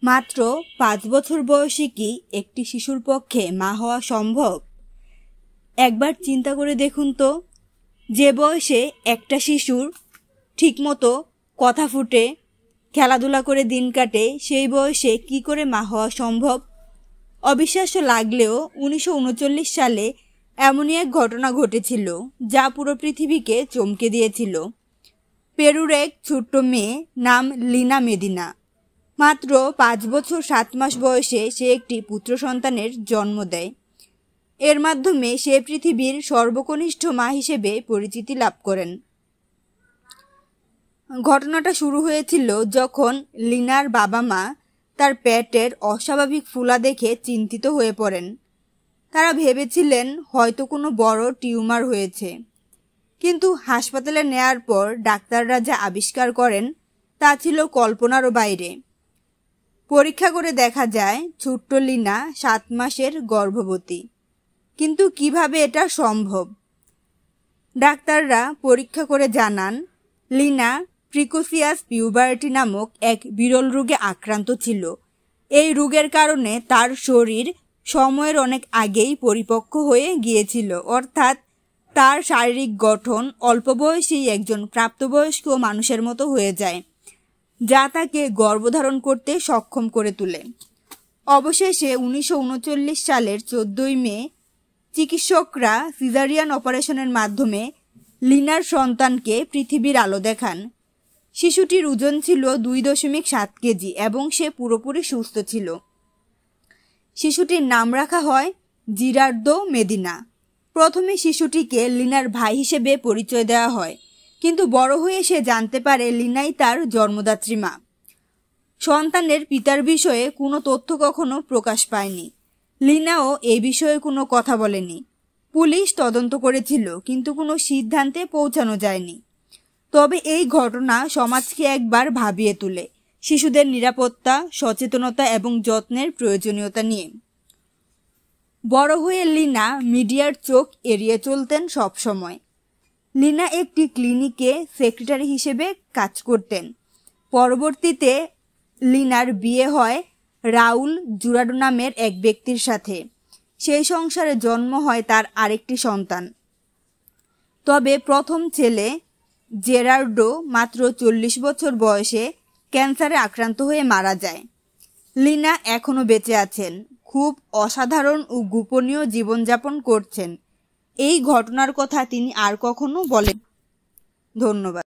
মাত্র 5 বছর বয়সী কি একটি শিশুর পক্ষে মা হওয়া সম্ভব? একবার চিন্তা করে দেখুন তো, যে বয়সে একটা শিশুর ঠিকমতো কথা ফুটে, খেলাধুলা করে দিন কাটে, সেই বয়সে কি করে মা হওয়া সম্ভব? অবিশ্বাস্য লাগলেও 1939 সালে এমনই এক ঘটনা ঘটেছিল যা পুরো পৃথিবীকে চমকে দিয়েছিল। পেরুর এক ছোট্ট মেয়ে, নাম লিনা মেদিনা। মাত্র 5 বছর 7 মাস বয়সে সে একটি পুত্র সন্তানের জন্ম দেয়। এর মাধ্যমে সে পৃথিবীর সর্বকনিষ্ঠ মা হিসেবে পরিচিতি লাভ করেন। ঘটনাটা শুরু হয়েছিল যখন লিনার বাবা মা তার পেটের অস্বাভাবিক ফুলা দেখে চিন্তিত হয়ে পড়েন। তারা ভেবেছিলেন হয়তো কোনো বড় টিউমার হয়েছে, কিন্তু হাসপাতালে নেয়ার পর ডাক্তাররা যা আবিষ্কার করেন তা ছিল কল্পনারও বাইরে। পরীক্ষা করে দেখা যায় ছোট্ট লিনা 7 মাসের গর্ভবতী। কিন্তু কিভাবে এটা সম্ভব? ডাক্তাররা পরীক্ষা করে জানান লিনা প্রিকোসিয়াস পিউবার্টি নামক এক বিরল রোগে আক্রান্ত ছিল। এই রোগের কারণে তার শরীর সময়ের অনেক আগেই পরিপক্ক হয়ে গিয়েছিল, অর্থাৎ তার শারীরিক গঠন অল্প বয়সেই একজন প্রাপ্তবয়স্ক মানুষের মতো হয়ে যায়, যা তাকে গর্ভধারণ করতে সক্ষম করে তোলে। অবশেষে 1939 সালের 14 মে চিকিৎসকরা সিজারিয়ান অপারেশনের মাধ্যমে লিনার সন্তানকে পৃথিবীর আলো দেখান। শিশুটির ওজন ছিল 2.7 কেজি এবং সে পুরোপুরি সুস্থ ছিল। শিশুটির নাম রাখা হয় জিরার্দো মেদিনা। প্রথমে শিশুটিকে লিনার ভাই হিসেবে পরিচয় দেওয়া হয়, কিন্তু বড় হয়ে সে জানতে পারে লিনাই তার জন্মদাত্রী মা। সন্তানের পিতার বিষয়ে কোনো তথ্য কখনো প্রকাশ পায়নি। লিনাও এই বিষয়ে কোনো কথা বলেনি। পুলিশ তদন্ত করেছিল, কিন্তু কোনো সিদ্ধান্তে পৌঁছানো যায়নি। তবে এই ঘটনা সমাজকে একবার ভাবিয়ে তোলে শিশুদের নিরাপত্তা, সচেতনতা এবং যত্নের প্রয়োজনীয়তা নিয়ে। বড় হয়ে লিনা মিডিয়ার চোখ এড়িয়ে চলতেন সব সময়। লিনা একটি ক্লিনিকে সেক্রেটারি হিসেবে কাজ করতেন। পরবর্তীতে লিনার বিয়ে হয় রাউল জুরাডো নামের এক ব্যক্তির সাথে। সেই সংসারে জন্ম হয় তার আরেকটি সন্তান। তবে প্রথম ছেলে জেরার্ডো মাত্র 40 বছর বয়সে ক্যান্সারে আক্রান্ত হয়ে মারা যায়। লিনা এখনো বেঁচে আছেন, খুব অসাধারণ ও গোপনীয় জীবনযাপন করছেন। এই ঘটনার কথা তিনি আর কখনো বলেন। ধন্যবাদ।